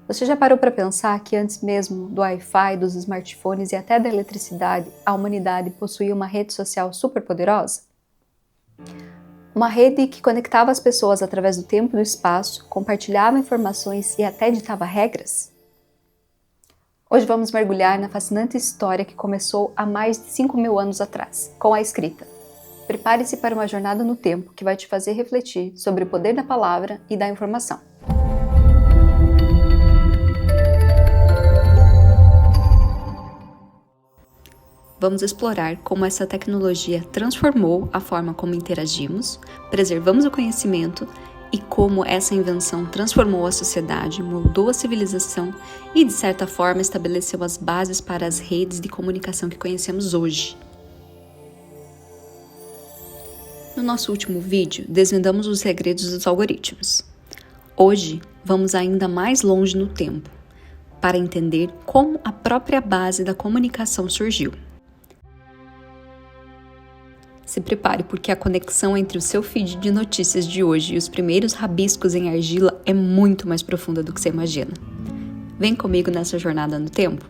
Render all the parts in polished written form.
Você já parou para pensar que antes mesmo do Wi-Fi, dos smartphones e até da eletricidade, a humanidade possuía uma rede social super poderosa? Uma rede que conectava as pessoas através do tempo e do espaço, compartilhava informações e até ditava regras? Hoje vamos mergulhar na fascinante história que começou há mais de 5.000 anos atrás, com a escrita. Prepare-se para uma jornada no tempo que vai te fazer refletir sobre o poder da palavra e da informação. Vamos explorar como essa tecnologia transformou a forma como interagimos, preservamos o conhecimento e como essa invenção transformou a sociedade, moldou a civilização e, de certa forma, estabeleceu as bases para as redes de comunicação que conhecemos hoje. No nosso último vídeo, desvendamos os segredos dos algoritmos. Hoje, vamos ainda mais longe no tempo, para entender como a própria base da comunicação surgiu. Se prepare, porque a conexão entre o seu feed de notícias de hoje e os primeiros rabiscos em argila é muito mais profunda do que você imagina. Vem comigo nessa jornada no tempo?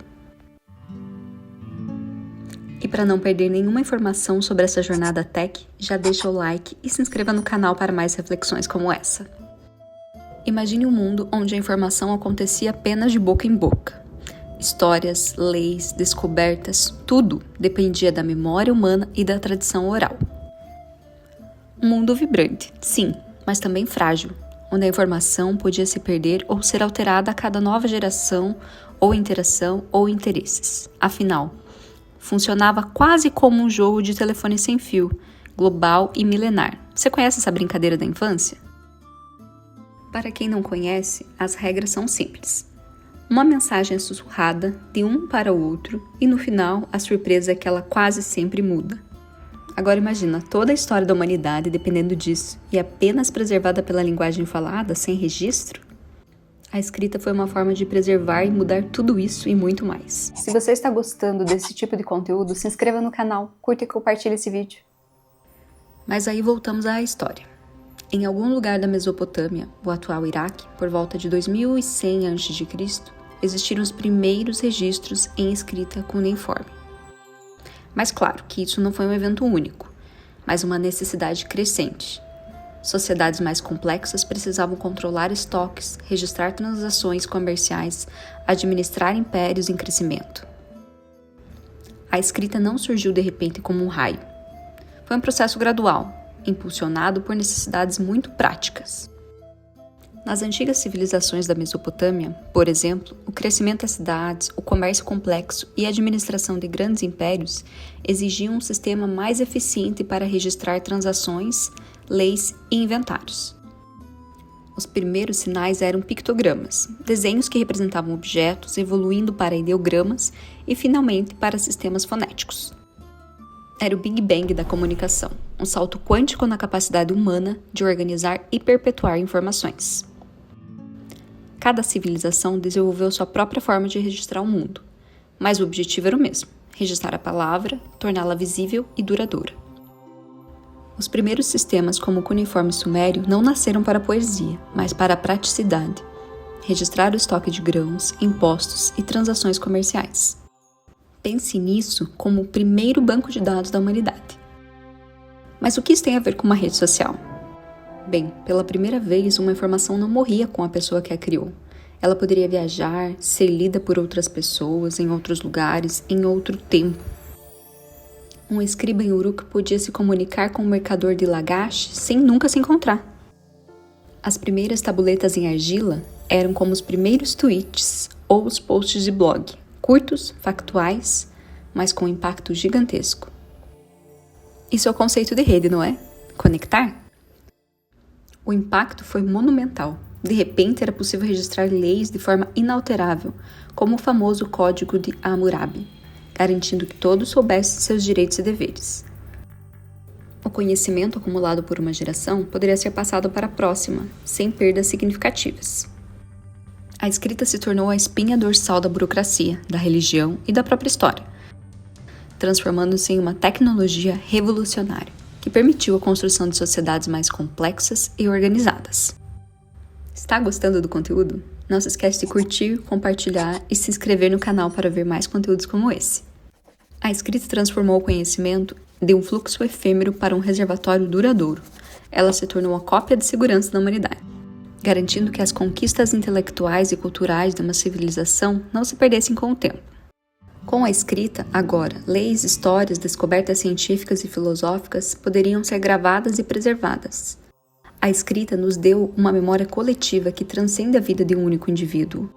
E para não perder nenhuma informação sobre essa jornada tech, já deixa o like e se inscreva no canal para mais reflexões como essa. Imagine um mundo onde a informação acontecia apenas de boca em boca. Histórias, leis, descobertas, tudo dependia da memória humana e da tradição oral. Um mundo vibrante, sim, mas também frágil, onde a informação podia se perder ou ser alterada a cada nova geração, ou interação, ou interesses. Afinal, funcionava quase como um jogo de telefone sem fio, global e milenar. Você conhece essa brincadeira da infância? Para quem não conhece, as regras são simples. Uma mensagem é sussurrada de um para o outro e no final a surpresa é que ela quase sempre muda. Agora imagina toda a história da humanidade dependendo disso e apenas preservada pela linguagem falada, sem registro? A escrita foi uma forma de preservar e mudar tudo isso e muito mais. Se você está gostando desse tipo de conteúdo, se inscreva no canal, curta e compartilhe esse vídeo. Mas aí voltamos à história. Em algum lugar da Mesopotâmia, o atual Iraque, por volta de 2100 a.C., existiram os primeiros registros em escrita cuneiforme. Mas claro que isso não foi um evento único, mas uma necessidade crescente. Sociedades mais complexas precisavam controlar estoques, registrar transações comerciais, administrar impérios em crescimento. A escrita não surgiu de repente como um raio. Foi um processo gradual, impulsionado por necessidades muito práticas. Nas antigas civilizações da Mesopotâmia, por exemplo, o crescimento das cidades, o comércio complexo e a administração de grandes impérios exigiam um sistema mais eficiente para registrar transações, leis e inventários. Os primeiros sinais eram pictogramas, desenhos que representavam objetos, evoluindo para ideogramas e, finalmente, para sistemas fonéticos. Era o Big Bang da comunicação, um salto quântico na capacidade humana de organizar e perpetuar informações. Cada civilização desenvolveu sua própria forma de registrar o mundo, mas o objetivo era o mesmo: registrar a palavra, torná-la visível e duradoura. Os primeiros sistemas, como o cuneiforme sumério, não nasceram para a poesia, mas para a praticidade: registrar o estoque de grãos, impostos e transações comerciais. Pense nisso como o primeiro banco de dados da humanidade. Mas o que isso tem a ver com uma rede social? Bem, pela primeira vez, uma informação não morria com a pessoa que a criou. Ela poderia viajar, ser lida por outras pessoas, em outros lugares, em outro tempo. Um escriba em Uruk podia se comunicar com um mercador de Lagash sem nunca se encontrar. As primeiras tabuletas em argila eram como os primeiros tweets ou os posts de blog, curtos, factuais, mas com impacto gigantesco. Isso é o conceito de rede, não é? Conectar? O impacto foi monumental. De repente, era possível registrar leis de forma inalterável, como o famoso Código de Hammurabi, garantindo que todos soubessem seus direitos e deveres. O conhecimento acumulado por uma geração poderia ser passado para a próxima, sem perdas significativas. A escrita se tornou a espinha dorsal da burocracia, da religião e da própria história, transformando-se em uma tecnologia revolucionária que permitiu a construção de sociedades mais complexas e organizadas. Está gostando do conteúdo? Não se esquece de curtir, compartilhar e se inscrever no canal para ver mais conteúdos como esse. A escrita transformou o conhecimento de um fluxo efêmero para um reservatório duradouro. Ela se tornou a cópia de segurança da humanidade, garantindo que as conquistas intelectuais e culturais de uma civilização não se perdessem com o tempo. Com a escrita, agora, leis, histórias, descobertas científicas e filosóficas poderiam ser gravadas e preservadas. A escrita nos deu uma memória coletiva que transcende a vida de um único indivíduo.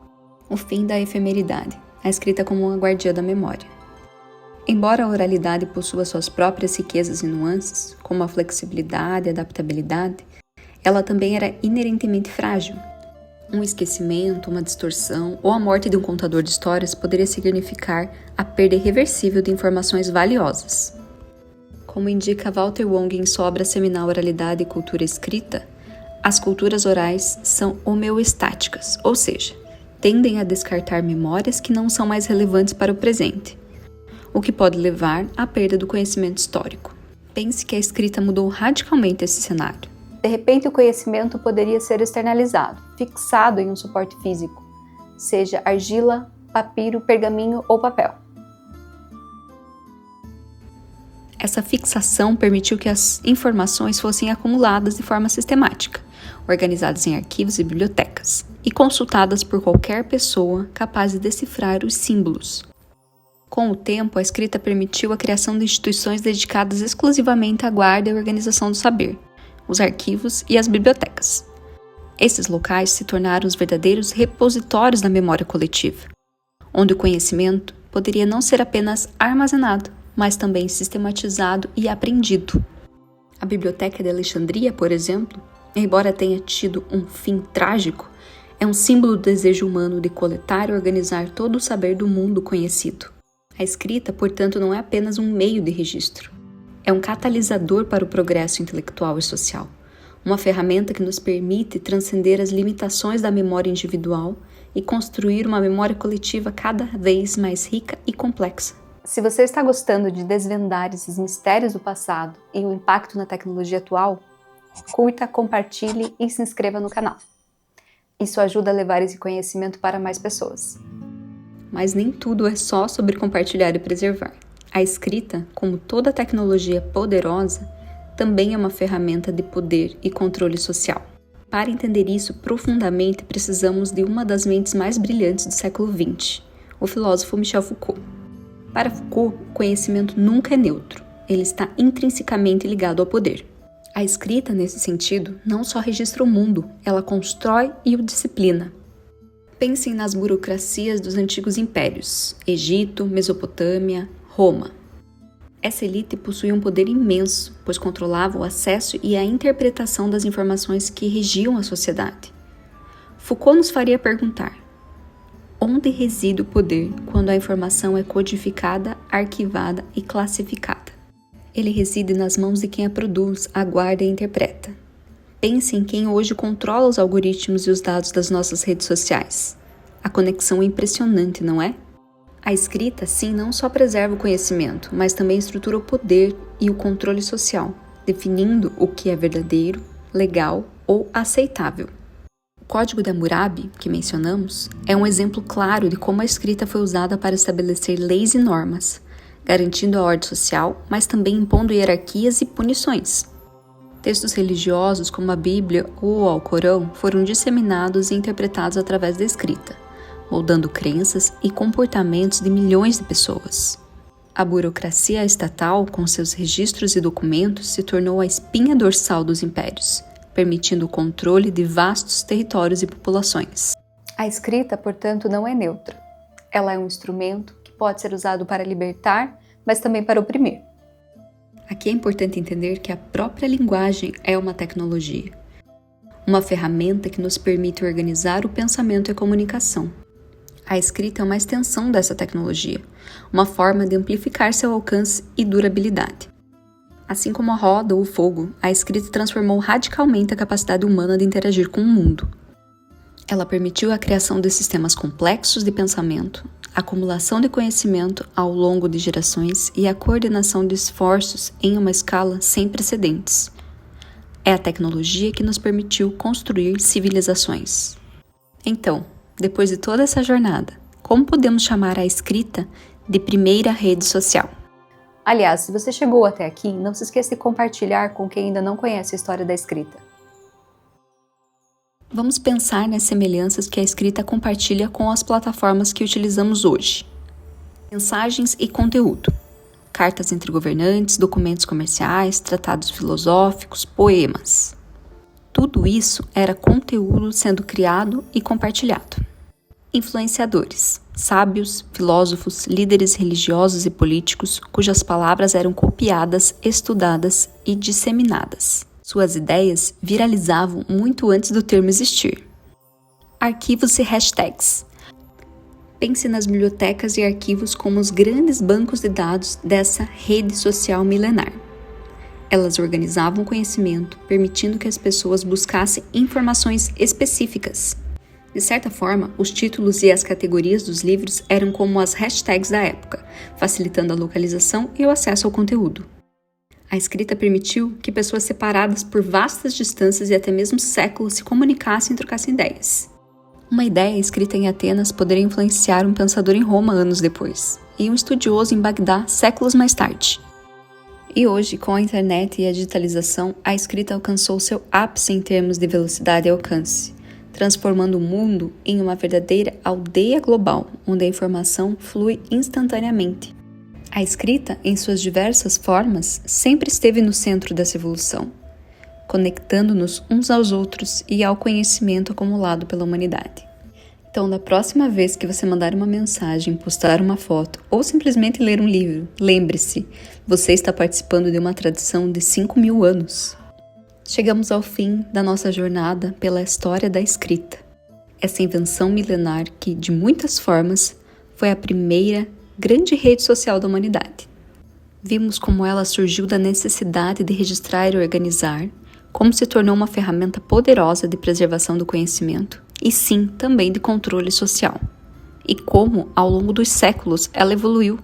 O fim da efemeridade, a escrita como uma guardiã da memória. Embora a oralidade possua suas próprias riquezas e nuances, como a flexibilidade e adaptabilidade, ela também era inerentemente frágil. Um esquecimento, uma distorção ou a morte de um contador de histórias poderia significar a perda irreversível de informações valiosas. Como indica Walter Wong em sua obra seminal Oralidade e Cultura Escrita, as culturas orais são homeostáticas, ou seja, tendem a descartar memórias que não são mais relevantes para o presente, o que pode levar à perda do conhecimento histórico. Pense que a escrita mudou radicalmente esse cenário. De repente, o conhecimento poderia ser externalizado, fixado em um suporte físico, seja argila, papiro, pergaminho ou papel. Essa fixação permitiu que as informações fossem acumuladas de forma sistemática, organizadas em arquivos e bibliotecas, e consultadas por qualquer pessoa capaz de decifrar os símbolos. Com o tempo, a escrita permitiu a criação de instituições dedicadas exclusivamente à guarda e organização do saber, os arquivos e as bibliotecas. Esses locais se tornaram os verdadeiros repositórios da memória coletiva, onde o conhecimento poderia não ser apenas armazenado, mas também sistematizado e aprendido. A Biblioteca de Alexandria, por exemplo, embora tenha tido um fim trágico, é um símbolo do desejo humano de coletar e organizar todo o saber do mundo conhecido. A escrita, portanto, não é apenas um meio de registro. É um catalisador para o progresso intelectual e social, uma ferramenta que nos permite transcender as limitações da memória individual e construir uma memória coletiva cada vez mais rica e complexa. Se você está gostando de desvendar esses mistérios do passado e o impacto na tecnologia atual, curta, compartilhe e se inscreva no canal. Isso ajuda a levar esse conhecimento para mais pessoas. Mas nem tudo é só sobre compartilhar e preservar. A escrita, como toda tecnologia poderosa, também é uma ferramenta de poder e controle social. Para entender isso profundamente, precisamos de uma das mentes mais brilhantes do século XX, o filósofo Michel Foucault. Para Foucault, o conhecimento nunca é neutro, ele está intrinsecamente ligado ao poder. A escrita, nesse sentido, não só registra o mundo, ela constrói e o disciplina. Pensem nas burocracias dos antigos impérios, Egito, Mesopotâmia, Roma. Essa elite possuía um poder imenso, pois controlava o acesso e a interpretação das informações que regiam a sociedade. Foucault nos faria perguntar: onde reside o poder quando a informação é codificada, arquivada e classificada? Ele reside nas mãos de quem a produz, aguarda e interpreta. Pense em quem hoje controla os algoritmos e os dados das nossas redes sociais. A conexão é impressionante, não é? A escrita, sim, não só preserva o conhecimento, mas também estrutura o poder e o controle social, definindo o que é verdadeiro, legal ou aceitável. O Código de Hammurabi, que mencionamos, é um exemplo claro de como a escrita foi usada para estabelecer leis e normas, garantindo a ordem social, mas também impondo hierarquias e punições. Textos religiosos como a Bíblia ou o Alcorão foram disseminados e interpretados através da escrita, moldando crenças e comportamentos de milhões de pessoas. A burocracia estatal, com seus registros e documentos, se tornou a espinha dorsal dos impérios, permitindo o controle de vastos territórios e populações. A escrita, portanto, não é neutra. Ela é um instrumento que pode ser usado para libertar, mas também para oprimir. Aqui é importante entender que a própria linguagem é uma tecnologia, uma ferramenta que nos permite organizar o pensamento e a comunicação. A escrita é uma extensão dessa tecnologia, uma forma de amplificar seu alcance e durabilidade. Assim como a roda ou o fogo, a escrita transformou radicalmente a capacidade humana de interagir com o mundo. Ela permitiu a criação de sistemas complexos de pensamento, a acumulação de conhecimento ao longo de gerações e a coordenação de esforços em uma escala sem precedentes. É a tecnologia que nos permitiu construir civilizações. Então, depois de toda essa jornada, como podemos chamar a escrita de primeira rede social? Aliás, se você chegou até aqui, não se esqueça de compartilhar com quem ainda não conhece a história da escrita. Vamos pensar nas semelhanças que a escrita compartilha com as plataformas que utilizamos hoje. Mensagens e conteúdo. Cartas entre governantes, documentos comerciais, tratados filosóficos, poemas. Tudo isso era conteúdo sendo criado e compartilhado. Influenciadores. Sábios, filósofos, líderes religiosos e políticos cujas palavras eram copiadas, estudadas e disseminadas. Suas ideias viralizavam muito antes do termo existir. Arquivos e hashtags. Pense nas bibliotecas e arquivos como os grandes bancos de dados dessa rede social milenar. Elas organizavam o conhecimento, permitindo que as pessoas buscassem informações específicas. De certa forma, os títulos e as categorias dos livros eram como as hashtags da época, facilitando a localização e o acesso ao conteúdo. A escrita permitiu que pessoas separadas por vastas distâncias e até mesmo séculos se comunicassem e trocassem ideias. Uma ideia escrita em Atenas poderia influenciar um pensador em Roma anos depois, e um estudioso em Bagdá séculos mais tarde. E hoje, com a internet e a digitalização, a escrita alcançou seu ápice em termos de velocidade e alcance, transformando o mundo em uma verdadeira aldeia global, onde a informação flui instantaneamente. A escrita, em suas diversas formas, sempre esteve no centro dessa evolução, conectando-nos uns aos outros e ao conhecimento acumulado pela humanidade. Então, da próxima vez que você mandar uma mensagem, postar uma foto ou simplesmente ler um livro, lembre-se, você está participando de uma tradição de 5.000 anos. Chegamos ao fim da nossa jornada pela história da escrita. Essa invenção milenar que, de muitas formas, foi a primeira grande rede social da humanidade. Vimos como ela surgiu da necessidade de registrar e organizar, como se tornou uma ferramenta poderosa de preservação do conhecimento e sim, também de controle social. E como, ao longo dos séculos, ela evoluiu,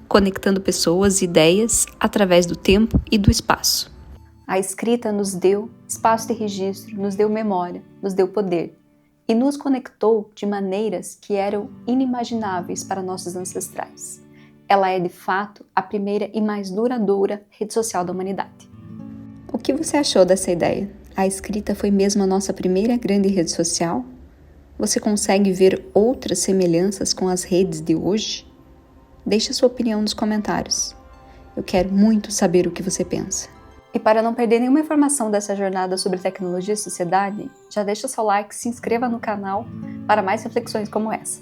conectando pessoas e ideias através do tempo e do espaço. A escrita nos deu espaço de registro, nos deu memória, nos deu poder e nos conectou de maneiras que eram inimagináveis para nossos ancestrais. Ela é, de fato, a primeira e mais duradoura rede social da humanidade. O que você achou dessa ideia? A escrita foi mesmo a nossa primeira grande rede social? Você consegue ver outras semelhanças com as redes de hoje? Deixe a sua opinião nos comentários. Eu quero muito saber o que você pensa. E para não perder nenhuma informação dessa jornada sobre tecnologia e sociedade, já deixa o seu like e se inscreva no canal para mais reflexões como essa.